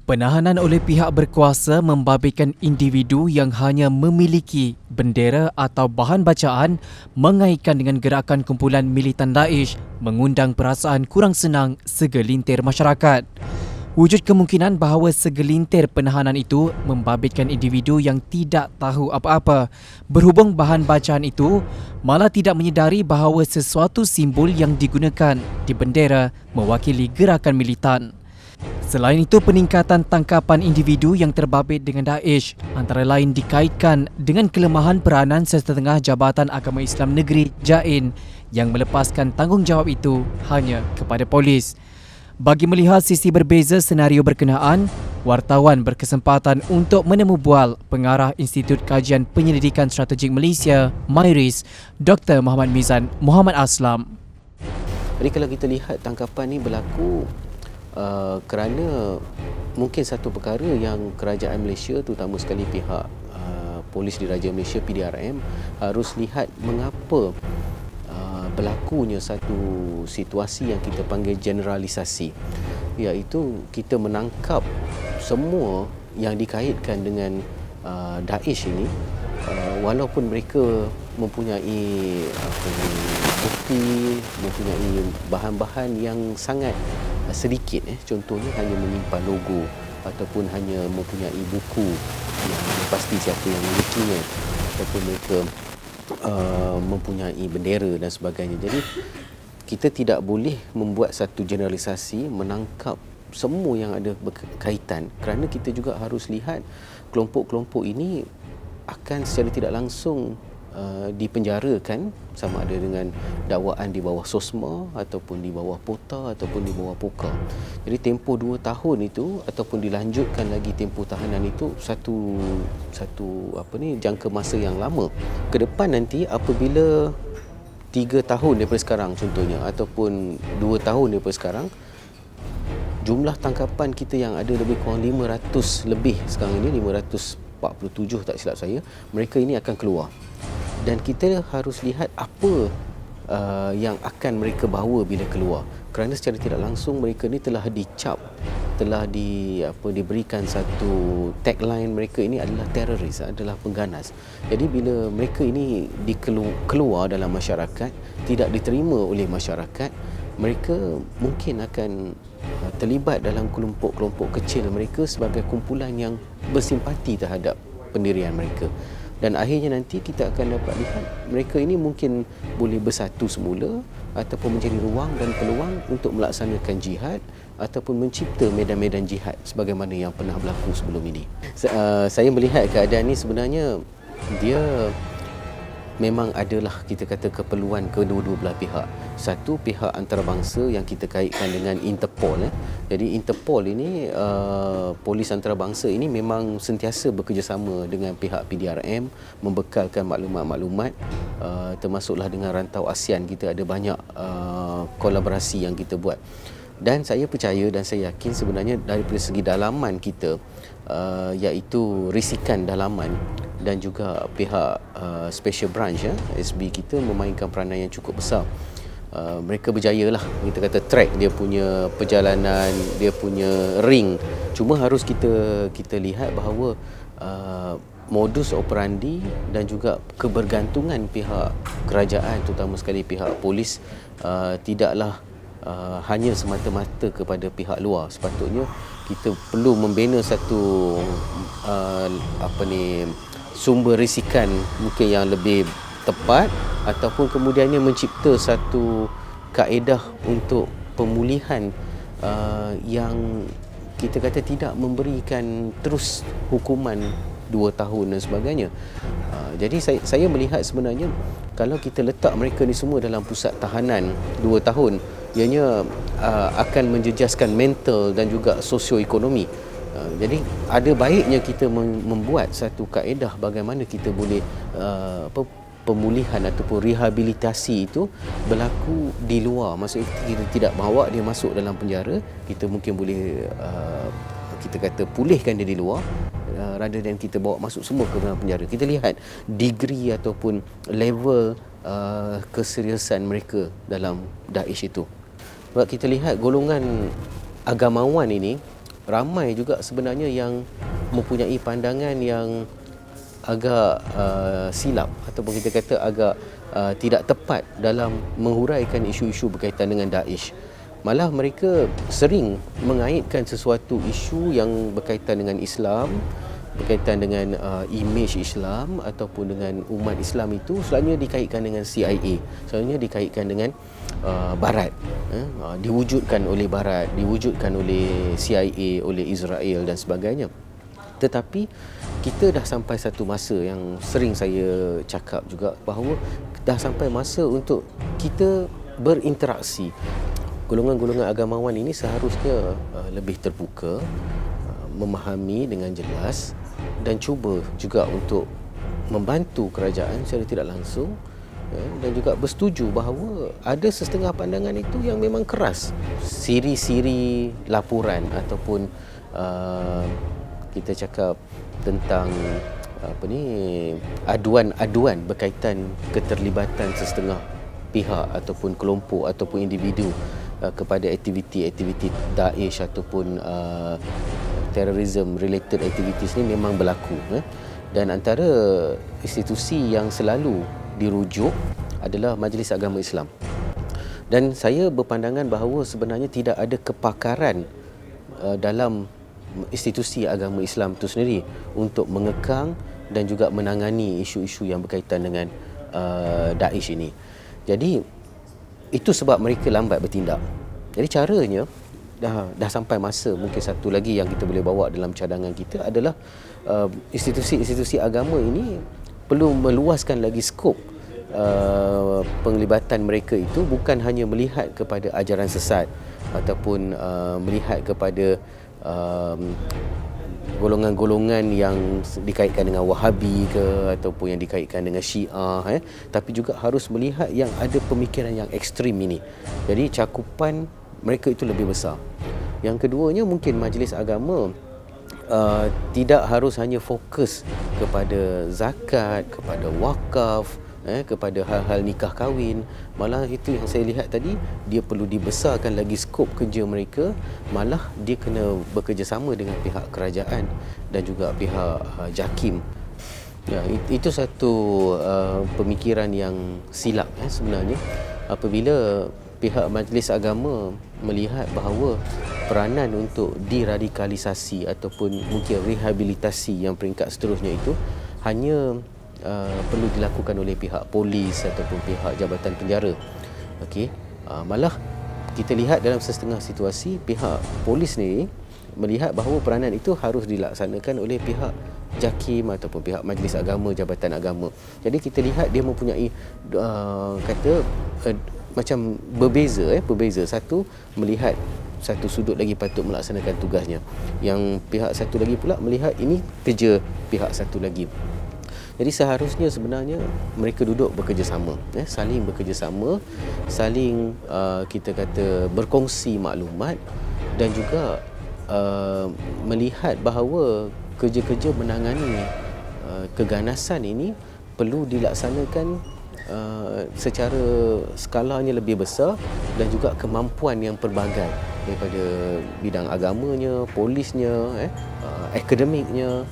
Penahanan oleh pihak berkuasa membabitkan individu yang hanya memiliki bendera atau bahan bacaan mengaitkan dengan gerakan kumpulan militan Daesh mengundang perasaan kurang senang segelintir masyarakat. Wujud kemungkinan bahawa segelintir penahanan itu membabitkan individu yang tidak tahu apa-apa berhubung bahan bacaan itu malah tidak menyedari bahawa sesuatu simbol yang digunakan di bendera mewakili gerakan militan. Selain itu, peningkatan tangkapan individu yang terbabit dengan Daesh antara lain dikaitkan dengan kelemahan peranan Sesetengah Jabatan Agama Islam Negeri JAIN yang melepaskan tanggungjawab itu hanya kepada polis. Bagi melihat sisi berbeza senario berkenaan, wartawan berkesempatan untuk menemu bual Pengarah Institut Kajian Penyelidikan Strategik Malaysia, MIRIS, Dr. Muhammad Mizan Muhammad Aslam. Jadi kalau kita lihat tangkapan ini berlaku kerana mungkin satu perkara yang kerajaan Malaysia, terutama sekali pihak Polis Diraja Malaysia PDRM, harus lihat mengapa berlakunya satu situasi yang kita panggil generalisasi, iaitu kita menangkap semua yang dikaitkan dengan Daesh ini, walaupun mereka mempunyai bukti, mempunyai bahan-bahan yang sangat sedikit, contohnya hanya menyimpan logo ataupun hanya mempunyai buku yang pasti siapa yang memilikinya, ataupun mereka mempunyai bendera dan sebagainya. Jadi kita tidak boleh membuat satu generalisasi menangkap semua yang ada berkaitan, kerana kita juga harus lihat kelompok-kelompok ini akan secara tidak langsung dipenjarakan, sama ada dengan dakwaan di bawah SOSMA ataupun di bawah POTA ataupun di bawah POKA. Jadi tempoh 2 tahun itu ataupun dilanjutkan lagi tempoh tahanan itu satu jangka masa yang lama. Ke depan nanti apabila 3 tahun daripada sekarang contohnya ataupun 2 tahun daripada sekarang, jumlah tangkapan kita yang ada lebih kurang 500 lebih sekarang ini, 547 tak silap saya, mereka ini akan keluar. Dan kita harus lihat apa yang akan mereka bawa bila keluar, kerana secara tidak langsung mereka ni telah dicap, telah diberikan satu tagline, mereka ini adalah teroris, adalah pengganas. Jadi bila mereka ini keluar dalam masyarakat, tidak diterima oleh masyarakat, mereka mungkin akan terlibat dalam kelompok-kelompok kecil mereka sebagai kumpulan yang bersimpati terhadap pendirian mereka. Dan akhirnya nanti kita akan dapat lihat mereka ini mungkin boleh bersatu semula ataupun menjadi ruang dan peluang untuk melaksanakan jihad ataupun mencipta medan-medan jihad sebagaimana yang pernah berlaku sebelum ini. Saya melihat keadaan ini sebenarnya dia memang adalah, kita kata, keperluan kedua-dua belah pihak. Satu, pihak antarabangsa yang kita kaitkan dengan Interpol. Jadi Interpol ini, polis antarabangsa ini memang sentiasa bekerjasama dengan pihak PDRM, membekalkan maklumat-maklumat, termasuklah dengan rantau ASEAN. Kita ada banyak kolaborasi yang kita buat. Dan saya percaya dan saya yakin sebenarnya daripada segi dalaman kita, iaitu risikan dalaman, dan juga pihak Special Branch SB kita memainkan peranan yang cukup besar. Mereka berjaya lah, kita kata, track dia punya perjalanan, dia punya ring. Cuma harus kita lihat bahawa modus operandi dan juga kebergantungan pihak kerajaan, terutama sekali pihak polis, tidaklah hanya semata-mata kepada pihak luar. Sepatutnya kita perlu membina satu sumber risikan mungkin yang lebih tepat, ataupun kemudiannya mencipta satu kaedah untuk pemulihan yang kita kata tidak memberikan terus hukuman 2 tahun dan sebagainya. Jadi saya melihat sebenarnya kalau kita letak mereka ni semua dalam pusat tahanan 2 tahun, ianya akan menjejaskan mental dan juga sosioekonomi. Jadi ada baiknya kita membuat satu kaedah bagaimana kita boleh pemulihan ataupun rehabilitasi itu berlaku di luar. Maksudnya kita tidak bawa dia masuk dalam penjara, kita mungkin boleh kita kata pulihkan dia di luar, rather than kita bawa masuk semua ke dalam penjara. Kita lihat degree ataupun level keseriusan mereka dalam Daesh itu. Sebab kita lihat golongan agamawan ini ramai juga sebenarnya yang mempunyai pandangan yang agak silap ataupun kita kata agak tidak tepat dalam menghuraikan isu-isu berkaitan dengan Daesh. Malah mereka sering mengaitkan sesuatu isu yang berkaitan dengan Islam, berkaitan dengan imej Islam ataupun dengan umat Islam itu selalunya dikaitkan dengan CIA, selalunya dikaitkan dengan Barat, diwujudkan oleh Barat, diwujudkan oleh CIA, oleh Israel dan sebagainya. Tetapi kita dah sampai satu masa yang sering saya cakap juga, bahawa dah sampai masa untuk kita berinteraksi. Golongan-golongan agamawan ini seharusnya lebih terbuka, memahami dengan jelas dan cuba juga untuk membantu kerajaan secara tidak langsung, dan juga bersetuju bahawa ada setengah pandangan itu yang memang keras. Siri-siri laporan ataupun kita cakap tentang aduan-aduan berkaitan keterlibatan setengah pihak ataupun kelompok ataupun individu kepada aktiviti-aktiviti Daesh ataupun terrorism related activities ni memang berlaku, dan antara institusi yang selalu dirujuk adalah Majlis Agama Islam. Dan saya berpandangan bahawa sebenarnya tidak ada kepakaran dalam institusi agama Islam itu sendiri untuk mengekang dan juga menangani isu-isu yang berkaitan dengan Daesh ini. Jadi itu sebab mereka lambat bertindak. Jadi caranya dah sampai masa, mungkin satu lagi yang kita boleh bawa dalam cadangan kita adalah institusi-institusi agama ini perlu meluaskan lagi skop penglibatan mereka itu, bukan hanya melihat kepada ajaran sesat ataupun melihat kepada golongan-golongan yang dikaitkan dengan Wahabi ke ataupun yang dikaitkan dengan Syiah, tapi juga harus melihat yang ada pemikiran yang ekstrim ini. Jadi cakupan mereka itu lebih besar. Yang keduanya, mungkin majlis agama tidak harus hanya fokus kepada zakat, kepada wakaf, kepada hal-hal nikah kahwin. Malah itu yang saya lihat tadi, dia perlu dibesarkan lagi skop kerja mereka. Malah dia kena bekerjasama dengan pihak kerajaan dan juga pihak JAKIM. Ya, itu satu pemikiran yang silap sebenarnya, apabila pihak majlis agama melihat bahawa peranan untuk diradikalisasi ataupun mungkin rehabilitasi yang peringkat seterusnya itu hanya perlu dilakukan oleh pihak polis ataupun pihak jabatan penjara. Okey, malah kita lihat dalam setengah situasi pihak polis ni melihat bahawa peranan itu harus dilaksanakan oleh pihak JAKIM ataupun pihak majlis agama, jabatan agama. Jadi kita lihat dia mempunyai macam berbeza. Satu melihat satu sudut lagi patut melaksanakan tugasnya, yang pihak satu lagi pula melihat ini kerja pihak satu lagi. Jadi seharusnya sebenarnya mereka duduk bekerjasama, saling bekerjasama, saling kita kata berkongsi maklumat, dan juga melihat bahawa kerja-kerja menangani keganasan ini perlu dilaksanakan secara skalanya lebih besar, dan juga kemampuan yang pelbagai daripada bidang agamanya, polisnya, akademiknya,